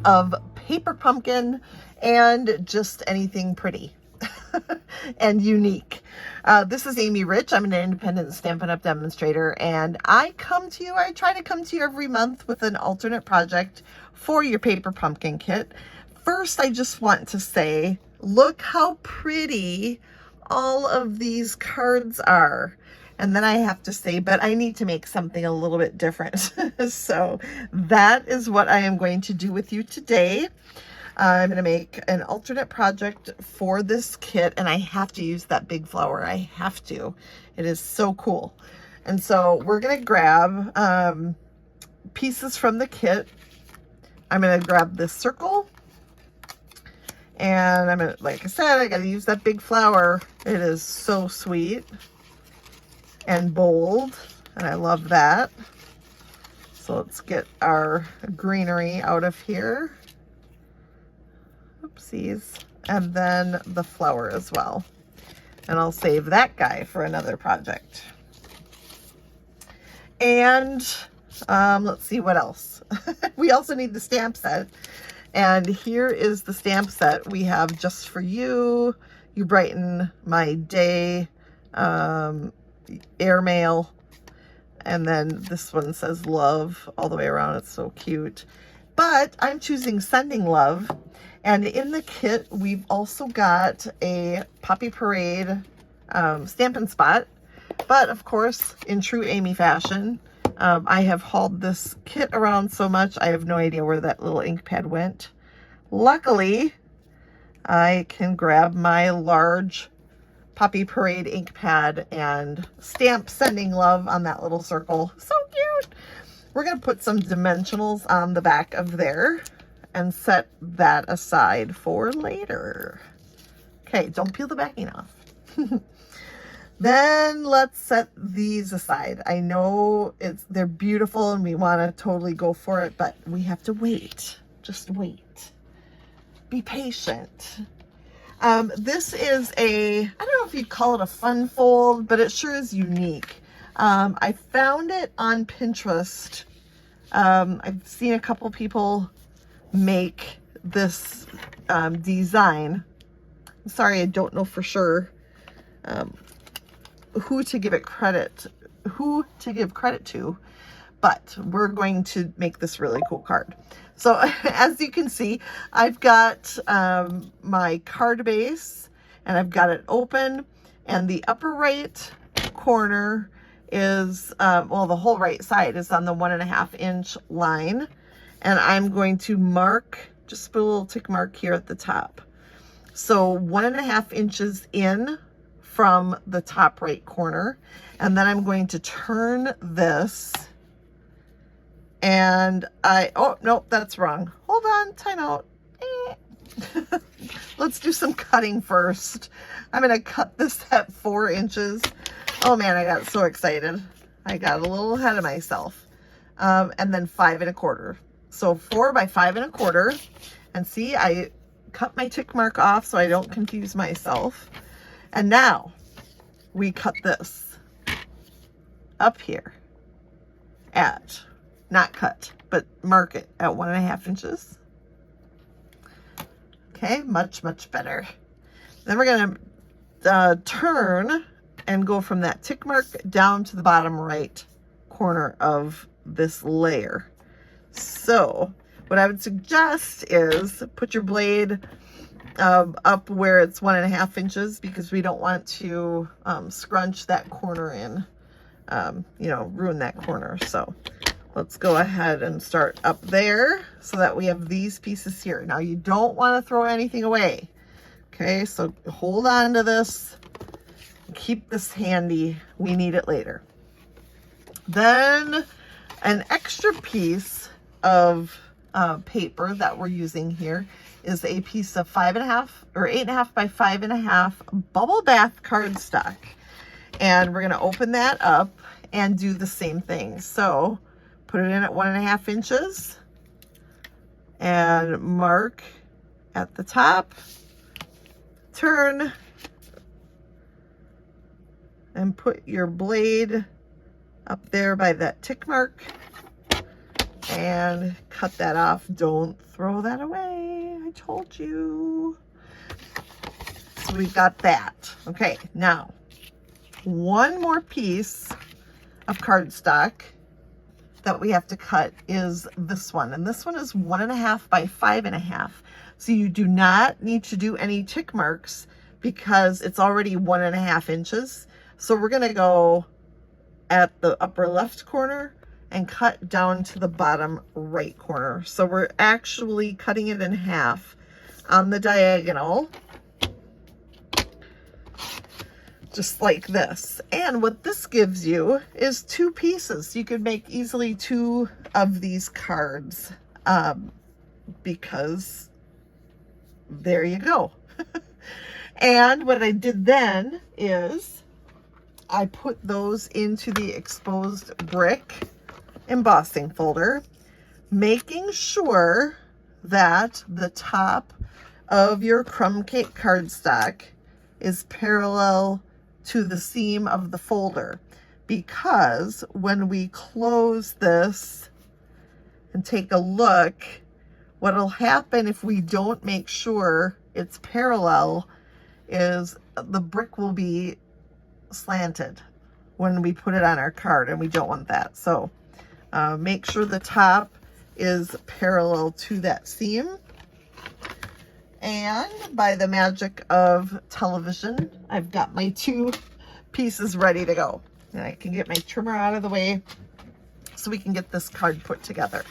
of paper pumpkin and just anything pretty and unique. This is Amy Rich. I'm an independent Stampin' Up! Demonstrator, and I try to come to you every month with an alternate project for your paper pumpkin kit. First, I just want to say, look how pretty all of these cards are. And then I have to say, but I need to make something a little bit different. So that is what I am going to do with you today. I'm going to make an alternate project for this kit, and I have to use that big flower. I have to. It is so cool. And so we're going to grab pieces from the kit. I'm going to grab this circle, and I'm going to, like I said, I got to use that big flower. It is so sweet and bold, and I love that. So let's get our greenery out of here. Oopsies. And then the flower as well. And I'll save that guy for another project. And let's see what else. We also need the stamp set. And here is the stamp set we have just for you. You brighten my day. Airmail. And then this one says love all the way around. It's so cute. But I'm choosing Sending Love. And in the kit, we've also got a Poppy Parade Stampin' Spot. But of course, in true Amy fashion, I have hauled this kit around so much, I have no idea where that little ink pad went. Luckily, I can grab my large Poppy Parade ink pad and stamp Sending Love on that little circle. So cute! We're going to put some dimensionals on the back of there and set that aside for later. Okay, don't peel the backing off. Then let's set these aside. I know they're beautiful and we want to totally go for it, but we have to wait. Just wait. Be patient. This is I don't know if you'd call it a fun fold, but it sure is unique. I found it on Pinterest. I've seen a couple people make this design. I'm sorry, I don't know for sure who to give credit to, but we're going to make this really cool card. So as you can see, I've got my card base, and I've got it open, and the upper right corner is, well, the whole right side is on the 1.5 inch line. And I'm going to mark, just put a little tick mark here at the top. So 1.5 inches in from the top right corner. And then I'm going to turn this, and oh, nope, that's wrong. Hold on, time out. Let's do some cutting first. I'm going to cut this at 4 inches. Oh man, I got so excited. I got a little ahead of myself. And then 5 1/4. So 4 by 5 1/4. And see, I cut my tick mark off so I don't confuse myself. And now we cut this up here at, not cut, but mark it at 1.5 inches. Okay, much, much better. Then we're going to turn and go from that tick mark down to the bottom right corner of this layer. So what I would suggest is put your blade up where it's 1.5 inches, because we don't want to scrunch that corner in, you know, ruin that corner. So let's go ahead and start up there so that we have these pieces here. Now you don't want to throw anything away. Okay, so hold on to this. Keep this handy. We need it later. Then an extra piece of paper that we're using here is a piece of 5.5 or 8.5 by 5.5 bubble bath cardstock. And we're going to open that up and do the same thing. So put it in at 1.5 inches and mark at the top, turn, and put your blade up there by that tick mark. and cut that off. Don't throw that away. I told you. So we've got that. Okay, now one more piece of cardstock that we have to cut is this one. And this one is 1.5 by 5.5. So you do not need to do any tick marks because it's already 1.5 inches. So we're gonna go at the upper left corner and cut down to the bottom right corner. So we're actually cutting it in half on the diagonal, just like this. And what this gives you is 2 pieces. You could make easily 2 of these cards because there you go. And what I did then is I put those into the exposed brick embossing folder, making sure that the top of your crumb cake cardstock is parallel to the seam of the folder, because when we close this and take a look, what'll happen if we don't make sure it's parallel is the brick will be slanted when we put it on our card, and we don't want that. So make sure the top is parallel to that seam. And by the magic of television, I've got my 2 pieces ready to go. And I can get my trimmer out of the way so we can get this card put together.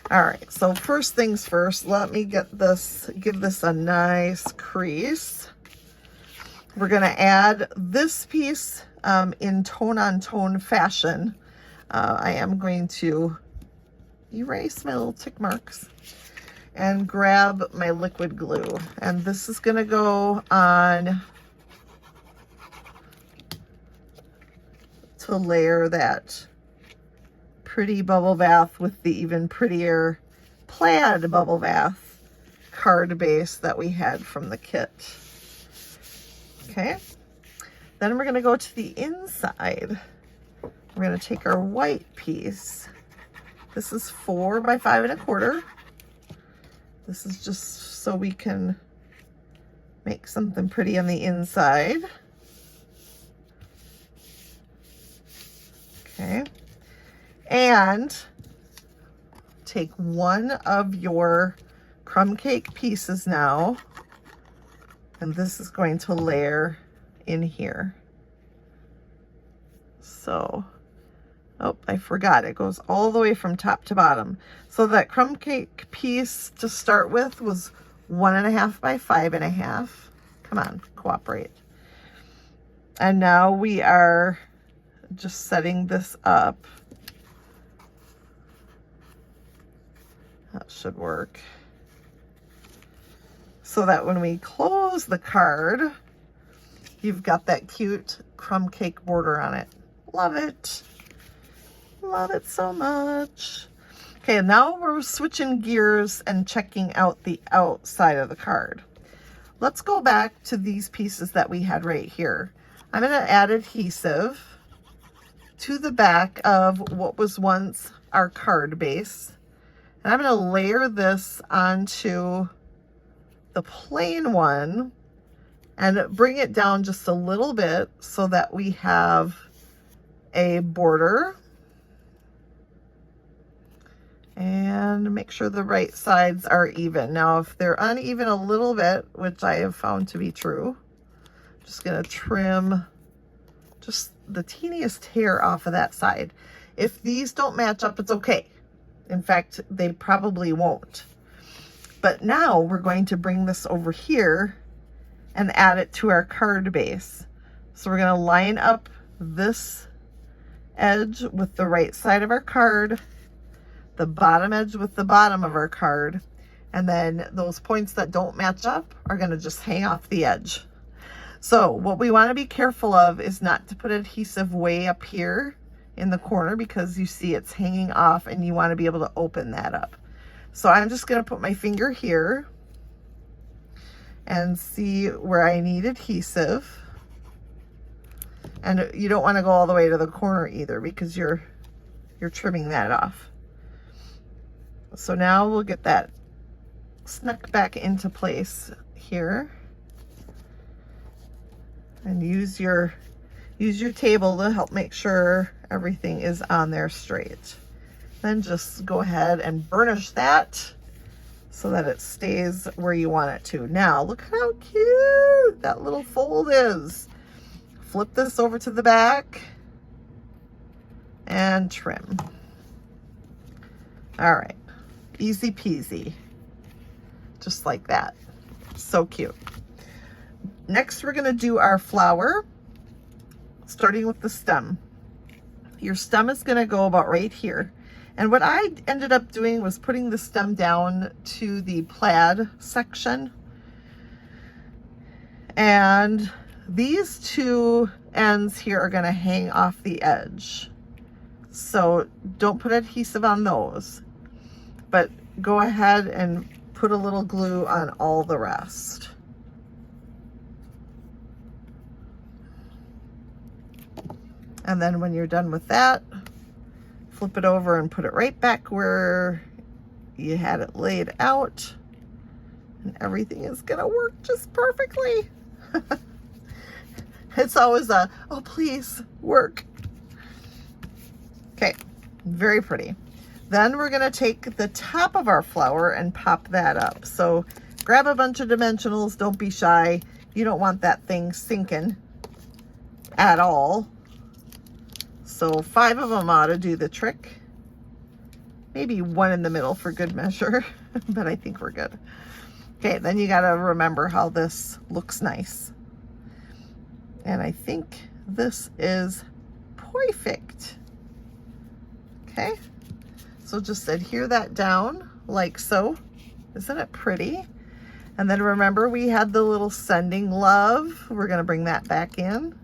All right, so first things first, let me get this, give this a nice crease. We're gonna add this piece in tone-on-tone fashion. I am going to erase my little tick marks and grab my liquid glue. And this is gonna go on to layer that pretty bubble bath with the even prettier plaid bubble bath card base that we had from the kit. Okay, then we're gonna go to the inside. We're gonna take our white piece. This is 4 by 5.25. This is just so we can make something pretty on the inside. Okay, and take one of your crumb cake pieces now, and this is going to layer in here. So, oh, I forgot, it goes all the way from top to bottom. So that crumb cake piece to start with was 1.5 by 5.5. Come on, cooperate. And now we are just setting this up. That should work. So that when we close the card, you've got that cute crumb cake border on it. Love it. Love it so much. Okay, now we're switching gears and checking out the outside of the card. Let's go back to these pieces that we had right here. I'm going to add adhesive to the back of what was once our card base. And I'm going to layer this onto the plain one and bring it down just a little bit so that we have a border. And make sure the right sides are even. Now, if they're uneven a little bit, which I have found to be true, I'm just going to trim just the teeniest hair off of that side. If these don't match up, it's okay. In fact, they probably won't. But now we're going to bring this over here and add it to our card base. So we're going to line up this edge with the right side of our card, the bottom edge with the bottom of our card, and then those points that don't match up are going to just hang off the edge. So what we want to be careful of is not to put adhesive way up here in the corner, because you see it's hanging off and you want to be able to open that up. So I'm just going to put my finger here and see where I need adhesive. And you don't want to go all the way to the corner either, because you're trimming that off. So now we'll get that snuck back into place here. And use your table to help make sure everything is on there straight. Then just go ahead and burnish that so that it stays where you want it to. Now, look how cute that little fold is. Flip this over to the back and trim. All right, easy peasy, just like that. So cute. Next, we're gonna do our flower, starting with the stem. Your stem is gonna go about right here. And what I ended up doing was putting the stem down to the plaid section. And these two ends here are gonna hang off the edge. So don't put adhesive on those, but go ahead and put a little glue on all the rest. And then when you're done with that, flip it over and put it right back where you had it laid out. And everything is gonna work just perfectly. It's always a, oh please, work. Okay, very pretty. Then we're gonna take the top of our flower and pop that up. So grab a bunch of dimensionals, don't be shy. You don't want that thing sinking at all. So 5 of them ought to do the trick. Maybe 1 in the middle for good measure, but I think we're good. Okay, then you gotta remember how this looks nice. And I think this is perfect. Okay, so just adhere that down like so. Isn't it pretty? And then remember we had the little sending love. We're gonna bring that back in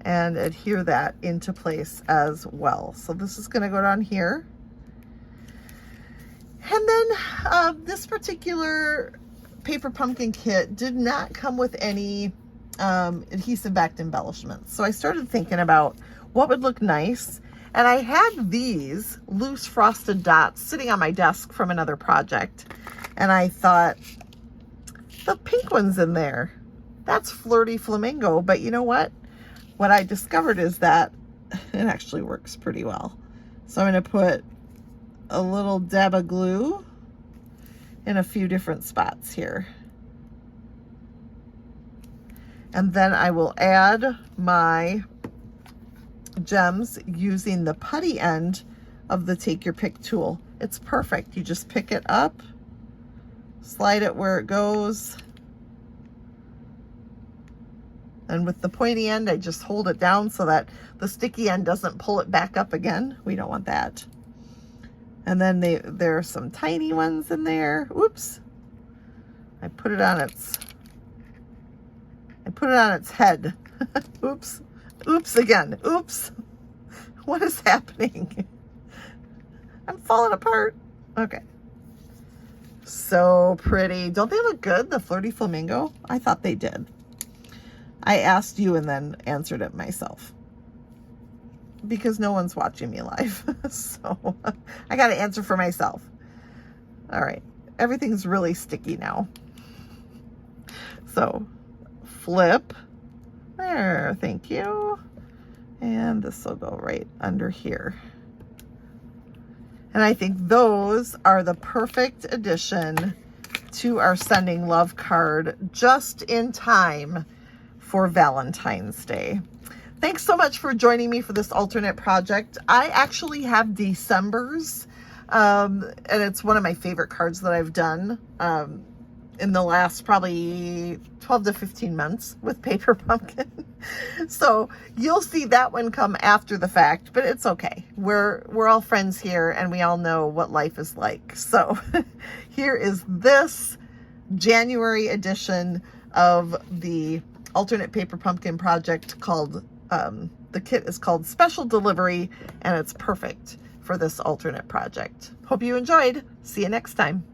and adhere that into place as well. So this is gonna go down here. And then this particular paper pumpkin kit did not come with any adhesive backed embellishments. So I started thinking about what would look nice. And I had these loose frosted dots sitting on my desk from another project. And I thought, the pink one's in there. That's Flirty Flamingo, but you know what? What I discovered is that it actually works pretty well. So I'm gonna put a little dab of glue in a few different spots here. And then I will add my gems using the putty end of the Take Your Pick tool. It's perfect. You just pick it up, slide it where it goes, and with the pointy end, I just hold it down so that the sticky end doesn't pull it back up again. We don't want that. And then there are some tiny ones in there. Oops. I put it on its head. Oops. Oops again. Oops. What is happening? I'm falling apart. Okay. So pretty. Don't they look good, the Flirty Flamingo? I thought they did. I asked you and then answered it myself, because no one's watching me live. So I got to answer for myself. All right. Everything's really sticky now. So flip. There. Thank you. And this will go right under here. And I think those are the perfect addition to our Sending Love card, just in time for Valentine's Day. Thanks so much for joining me for this alternate project. I actually have December's, and it's one of my favorite cards that I've done in the last probably 12 to 15 months with Paper Pumpkin. So you'll see that one come after the fact, but it's okay. We're all friends here and we all know what life is like. So here is this January edition of the alternate Paper Pumpkin project called, the kit is called Special Delivery, and it's perfect for this alternate project. Hope you enjoyed. See you next time.